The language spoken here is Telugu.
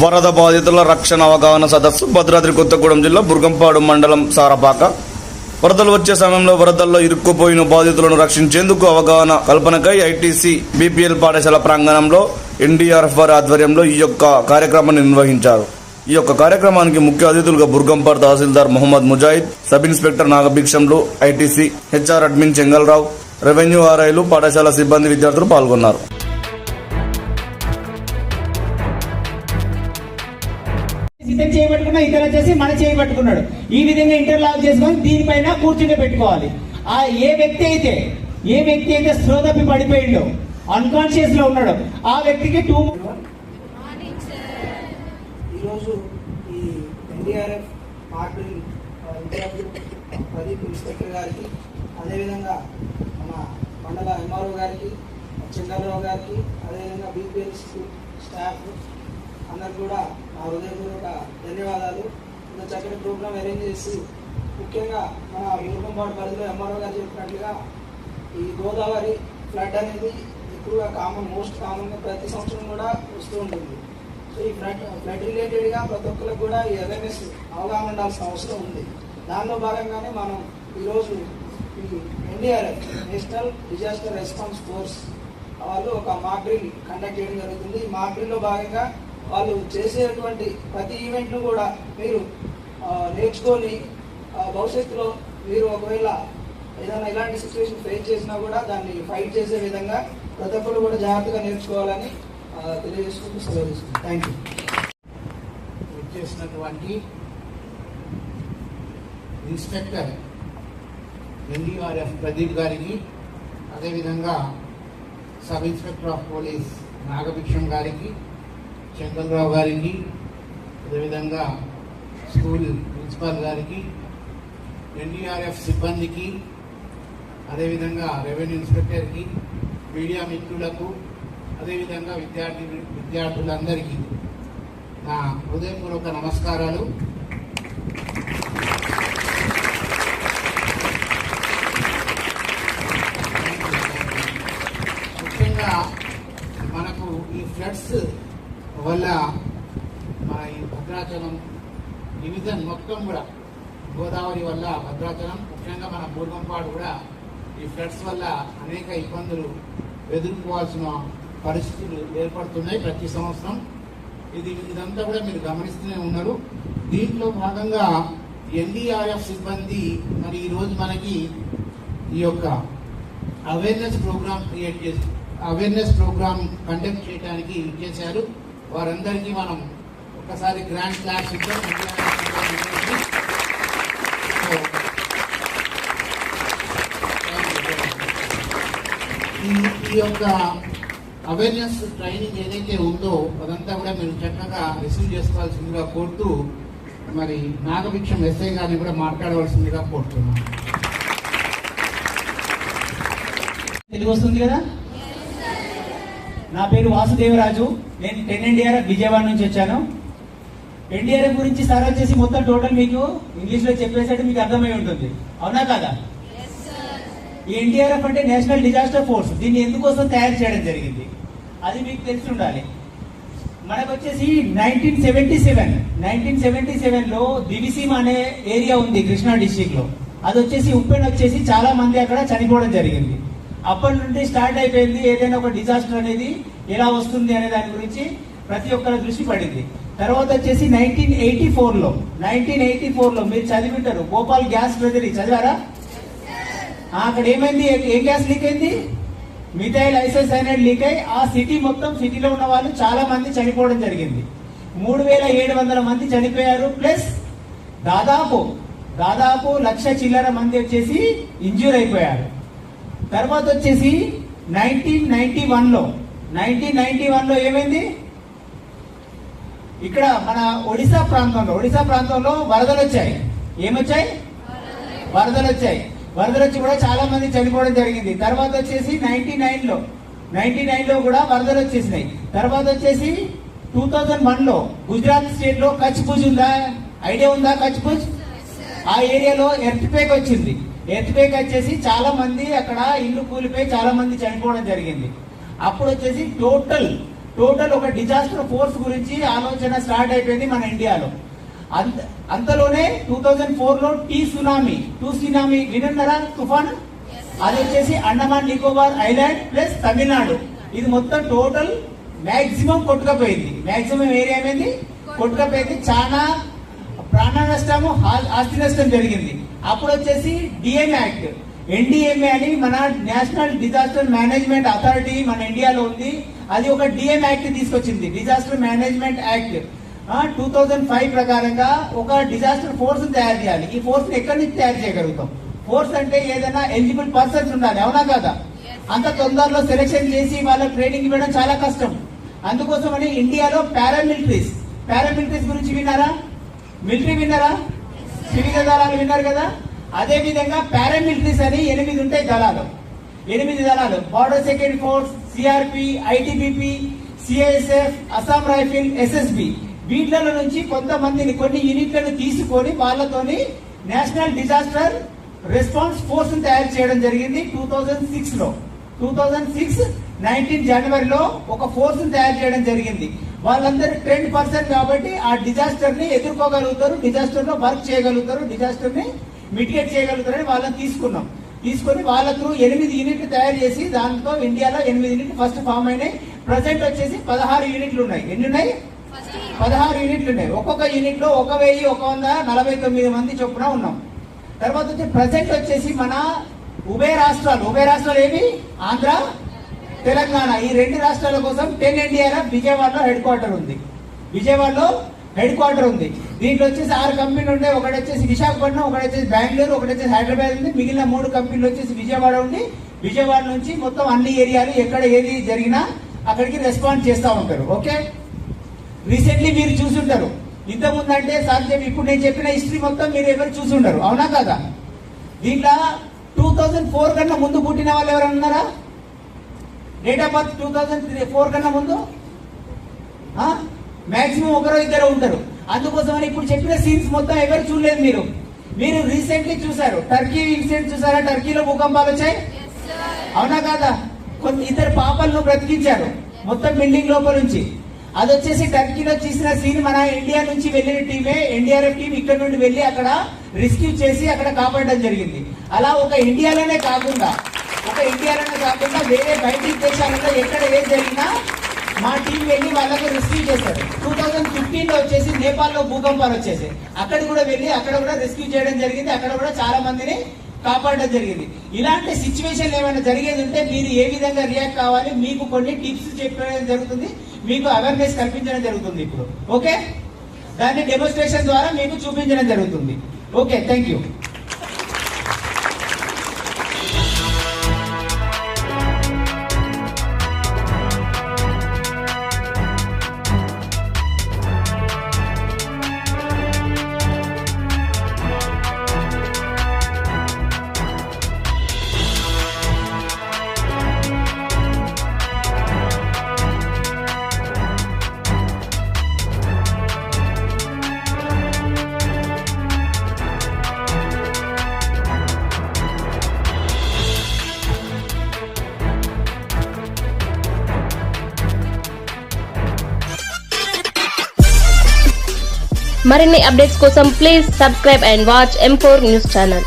వరద బాధితుల రక్షణ అవగాహన సదస్సు భద్రాద్రి కొత్తగూడెం జిల్లా బుర్గంపాడు మండలం సారపాక. వరదలు వచ్చే సమయంలో వరదల్లో ఇరుక్కుపోయిన బాధితులను రక్షించేందుకు అవగాహన కల్పనకై ఐటీసీ బీపీఎల్ పాఠశాల ప్రాంగణంలో ఎన్డీఆర్ఎఫ్ వారి ఆధ్వర్యంలో ఈ యొక్క కార్యక్రమాన్ని నిర్వహించారు. ఈ యొక్క కార్యక్రమానికి ముఖ్య అతిథులుగా బుర్గంపాడు తహసీల్దార్ మొహమ్మద్ ముజాహిద్, సబ్ ఇన్స్పెక్టర్ నాగభిక్షంలు, ITC HR admin Chengalrao, revenue ఆర్ఐలు, పాఠశాల సిబ్బంది, విద్యార్థులు పాల్గొన్నారు. ఇతను చేయబట్టుకున్నా ఇతను వచ్చేసి మన చేయబట్టుకున్నాడు. ఈ విధంగా ఇంటర్లాక్ చేసుకొని దీనిపైన కూర్చుని పెట్టుకోవాలి. ఏ వ్యక్తి అయితే స్లో తప్పి పడిపోయిండో, అన్కాన్షియస్ లో ఉన్నాడు, ఆ వ్యక్తికి ఈరోజు ఈ ఎన్డీఆర్ఎఫ్ మార్పిల్ ప్రదీప్ ఇన్స్పెక్టర్ గారికి, అదేవిధంగా మన మండల ఎంఆర్ఓ గారికి, చంద్రరావు గారికి, అదేవిధంగా బీపీఎల్ స్టాఫ్ అందరికి కూడా నా హృదయపూర్వక ధన్యవాదాలు. ఇంత చక్కటి ప్రోగ్రామ్ అరేంజ్ చేసి, ముఖ్యంగా మన బుర్గంపాడు పరిధిలో ఎంఆర్ఓ గారు చెప్పినట్లుగా ఈ గోదావరి ఫ్లడ్ అనేది ఎక్కువగా మోస్ట్ కామన్గా ప్రతి సంవత్సరం కూడా వస్తూ ఉంటుంది. సో ఈ ఫ్లడ్ రిలేటెడ్గా ప్రతి ఒక్కరికి కూడా ఈ అవేర్నెస్ అవగాహన ఉండాల్సిన అవసరం ఉంది. దానిలో భాగంగానే మనం ఈరోజు ఈ NDRF national disaster response force వాళ్ళు ఒక మాక్ డ్రిల్ కండక్ట్ చేయడం జరుగుతుంది. ఈ మాక్ డ్రిల్లో భాగంగా వాళ్ళు చేసేటువంటి ప్రతి ఈవెంట్ను కూడా మీరు నేర్చుకొని భవిష్యత్తులో మీరు ఒకవేళ ఏదైనా ఇలాంటి సిచ్యువేషన్ ఫేస్ చేసినా కూడా దాన్ని ఫైట్ చేసే విధంగా ప్రతి ఒక్కరు కూడా జాగ్రత్తగా నేర్చుకోవాలని తెలియజేసుకుంటూ సెలవు తీసుకుంటాం. Thank you. వచ్చేసినటువంటి ఇన్స్పెక్టర్ ఎన్డీఆర్ఎఫ్ ప్రదీప్ గారికి, అదేవిధంగా sub inspector of police Nagabhiksham గారికి, చంద్రరావు గారికి, అదేవిధంగా స్కూల్ ప్రిన్సిపాల్ గారికి, ఎన్డీఆర్ఎఫ్ సిబ్బందికి, అదేవిధంగా రెవెన్యూ ఇన్స్పెక్టర్కి, మీడియా మిత్రులకు, అదేవిధంగా విద్యార్థులందరికీ నా హృదయపూర్వక నమస్కారాలు. ముఖ్యంగా మనకు ఈ ఫ్లడ్స్ వల్ల మన ఈ భద్రాచలం డివిజన్ మొత్తం కూడా, గోదావరి వల్ల భద్రాచలం, ముఖ్యంగా మన బుర్గంపాడు కూడా ఈ ఫ్లడ్స్ వల్ల అనేక ఇబ్బందులు ఎదుర్కోవాల్సిన పరిస్థితులు ఏర్పడుతున్నాయి ప్రతి సంవత్సరం. ఇదంతా కూడా మీరు గమనిస్తూనే ఉన్నారు. దీంట్లో భాగంగా ఎన్డీఆర్ఎఫ్ సిబ్బంది మరి ఈరోజు మనకి ఈ యొక్క అవేర్నెస్ ప్రోగ్రామ్ కండక్ట్ చేయడానికి చేశారు. వారందరికీ మనం ఒకసారి గ్రాండ్ క్లాస్ ఇద్దాం. ఈ యొక్క అవేర్నెస్ ట్రైనింగ్ ఏదైతే ఉందో అదంతా కూడా మీరు చక్కగా రిసీవ్ చేసుకోవాల్సిందిగా కోరుతూ, మరి నాగభిక్షం ఎస్ఐ గారిని కూడా మాట్లాడవలసిందిగా కోరుతున్నాను. తెలుగు వస్తుంది కదా? నా పేరు వాసుదేవరాజు. నేను 10 ఎన్డీఆర్ఎఫ్ విజయవాడ నుంచి వచ్చాను. ఎన్డీఆర్ఎఫ్ గురించి సార్ వచ్చేసి మొత్తం టోటల్ మీకు ఇంగ్లీష్ లో చెప్పేసరికి మీకు అర్థమై ఉంటుంది, అవునా కాదా? ఈ ఎన్డీఆర్ఎఫ్ అంటే నేషనల్ డిజాస్టర్ ఫోర్స్. దీన్ని ఎందుకోసం తయారు చేయడం జరిగింది అది మీకు తెలిసి ఉండాలి. మనకు వచ్చేసి 1977 లో దివిసీమ అనే ఏరియా ఉంది కృష్ణా డిస్టిక్ లో. అది వచ్చేసి ఉప్పెన్ వచ్చేసి చాలా మంది అక్కడ చనిపోవడం జరిగింది. అప్పటి నుండి స్టార్ట్ అయిపోయింది ఏదైనా ఒక డిజాస్టర్ అనేది ఎలా వస్తుంది అనే దాని గురించి ప్రతి ఒక్కరి దృష్టి పడింది. తర్వాత వచ్చేసి 1984 లో మీరు చదివింటారు, భోపాల్ గ్యాస్ ట్రెజరీ చదివారా? అక్కడ ఏమైంది? ఏ గ్యాస్ లీక్ అయింది? మిథైల్ ఐసోసైనైడ్ లీక్ అయి ఆ సిటీలో ఉన్న వాళ్ళు చాలా మంది చనిపోవడం జరిగింది. 3700 మంది చనిపోయారు. ప్లస్ దాదాపు 1,00,000 చిల్లర మంది వచ్చేసి ఇంజ్యూర్ అయిపోయారు. తర్వాత వచ్చేసి 1991 లో ఏమైంది? ఇక్కడ మన ఒడిశా ప్రాంతంలో వరదలు వచ్చాయి. ఏమొచ్చాయి? వరదలు వచ్చాయి. వరదలు వచ్చి కూడా చాలా మంది చనిపోవడం జరిగింది. తర్వాత వచ్చేసి 99 లో కూడా వరదలు వచ్చేసినాయి. తర్వాత వచ్చేసి 2001 లో గుజరాత్ స్టేట్ లో కచ్ భుజ్ ఉందా? ఐడియా ఉందా? కచ్ భుజ్ ఆ ఏరియాలో ఎర్త్ క్వేక్ వచ్చింది. ఎర్త్ క్వేక్ వచ్చేసి చాలా మంది అక్కడ ఇల్లు కూలిపోయి చాలా మంది చనిపోవడం జరిగింది. అప్పుడు వచ్చేసి టోటల్ ఒక డిజాస్టర్ ఫోర్స్ గురించి ఆలోచన స్టార్ట్ అయిపోయింది మన ఇండియాలో. అంతలోనే 2004 లో టూ సునామీ వినున్నారా? తుఫాన్, అది వచ్చేసి అండమాన్ నికోబార్ ఐలాండ్ ప్లస్ తమిళనాడు, ఇది మొత్తం టోటల్ మాక్సిమం కొట్టుకపోయింది. మాక్సిమం ఏరియా ఏమైంది? కొట్టుకపోయింది. చాలా ప్రాణ నష్టము, ఆస్తి నష్టం జరిగింది. అప్పుడు వచ్చేసి డిఎం యాక్ట్, ఎన్డిఎంఏ అని మన నేషనల్ డిజాస్టర్ మేనేజ్మెంట్ అథారిటీ మన ఇండియాలో ఉంది. అది ఒక డిఎం యాక్ట్ తీసుకొచ్చింది, డిజాస్టర్ మేనేజ్మెంట్ యాక్ట్. 2005 ప్రకారంగా ఒక డిజాస్టర్ ఫోర్స్ తయారు చేయాలి. ఈ ఫోర్స్ ఎక్కడి నుంచి తయారు చేయగలుగుతాం? ఫోర్స్ అంటే ఏదైనా ఎలిజిబుల్ పర్సన్స్ ఉండాలి, అవునా కదా? అంత తొందరలో సెలెక్షన్ చేసి వాళ్ళకి ట్రైనింగ్ ఇవ్వడం చాలా కష్టం. అందుకోసమని ఇండియాలో పారామిలిటరీస్ గురించి విన్నారా? మిలిటరీ విన్నారా? త్రివిధ దళాలు విన్నారు కదా? అదే విధంగా పారామిలిటరీస్ అని 8 ఉంటాయి దళాలు. 8 దళాలు: border security force, CRP, ITBP, CISF, Assam rifle, SSB. వీటిలో నుంచి కొంతమందిని, కొన్ని యూనిట్లను తీసుకొని వాళ్ళతోని నేషనల్ డిజాస్టర్ రెస్పాన్స్ ఫోర్స్ తయారు చేయడం జరిగింది 2006 లో. 2006 19 జనవరిలో ఒక ఫోర్స్ తయారు చేయడం జరిగింది. వాళ్ళందరూ ట్రెండ్ పర్సన్ కాబట్టి ఆ డిజాస్టర్ ని ఎదుర్కోగలుగుతారు, డిజాస్టర్ లో వర్క్ చేయగలుగుతారు, డిజాస్టర్ ని మిటిగేట్ చేయగలుగుతారని వాళ్ళని తీసుకొని వాళ్ళ త్రూ 8 యూనిట్లు తయారు చేసి దాంతో ఇండియాలో 8 యూనిట్లు ఫస్ట్ ఫామ్ అయినాయి. ప్రజెంట్ వచ్చేసి 16 యూనిట్లు ఉన్నాయి. ఎన్ని ఉన్నాయి? 16 యూనిట్లు ఉన్నాయి. ఒక్కొక్క యూనిట్ లో 1149 మంది చొప్పున ఉన్నాం. తర్వాత వచ్చి ప్రజెంట్ వచ్చేసి మన ఉభయ రాష్ట్రాలు ఏవి? ఆంధ్ర, తెలంగాణ. ఈ 2 రాష్ట్రాల కోసం 10 NDRF విజయవాడలో హెడ్ క్వార్టర్ ఉంది. దీంట్లో వచ్చేసి 6 కంపెనీలు ఉంటాయి. ఒకటి వచ్చేసి విశాఖపట్నం, ఒకటి వచ్చేసి బెంగళూరు, ఒకటి వచ్చేసి హైదరాబాద్ ఉంది. మిగిలిన 3 కంపెనీలు వచ్చేసి విజయవాడ ఉండి, విజయవాడ నుంచి మొత్తం అన్ని ఏరియాలు ఎక్కడ ఏది జరిగినా అక్కడికి రెస్పాండ్ చేస్తూ ఉంటారు. ఓకే, రీసెంట్లీ మీరు చూసుంటారు. ఇంతకుముందు అంటే ఇప్పుడు నేను చెప్పిన హిస్టరీ మొత్తం మీరు ఎవరు చూసుంటారు, అవునా కదా? దీంట్లో 2004 కన్నా ముందు పుట్టిన వాళ్ళు ఎవరైనా ఉన్నారా? డేట్ ఆఫ్ బర్త్ 2004 కన్నా ముందు మాక్సిమం 1-2 ఉంటారు. అందుకోసమని ఇప్పుడు చెప్పిన సీన్స్ మొత్తం ఎవరు చూడలేదు. మీరు రీసెంట్లీ చూసారు, టర్కీ ఇన్సిడెంట్ చూసారా? టర్కీలో భూకంపాలు వచ్చాయి, అవునా కాదా? ఇద్దరు పాపలను బ్రతికించారు మొత్తం బిల్డింగ్ లోపల నుంచి. అది వచ్చేసి టర్కీలో తీసిన సీన్. మన ఇండియా నుంచి వెళ్ళిన టీమే, ఎన్డీఆర్ఎఫ్ టీం ఇక్కడ నుండి వెళ్ళి అక్కడ రెస్క్యూ చేసి అక్కడ కాపాడడం జరిగింది. అలా ఒక ఇండియాలోనే కాకుండా వేరే బయట దేశాలలో ఎక్కడ ఏం జరిగినా మా టీం వెళ్ళి వాళ్ళకు రెస్క్యూ చేశారు. 2015 లో వచ్చేసి నేపాల్ లో భూకంపాలు వచ్చేసి అక్కడ కూడా వెళ్ళి అక్కడ కూడా రెస్క్యూ చేయడం జరిగింది. అక్కడ కూడా చాలా మందిని కాపాడడం జరిగింది. ఇలాంటి సిచ్యువేషన్ ఏమైనా జరిగేది ఉంటే మీరు ఏ విధంగా రియాక్ట్ కావాలి, మీకు కొన్ని టిప్స్ చెప్పడం జరుగుతుంది, మీకు అవేర్నెస్ కల్పించడం జరుగుతుంది. ఇప్పుడు ఓకే, దాన్ని డెమోన్స్ట్రేషన్ ద్వారా మీకు చూపించడం జరుగుతుంది. Okay, thank you. మరిన్ని అప్డేట్స్ కోసం please subscribe and watch M4 news channel.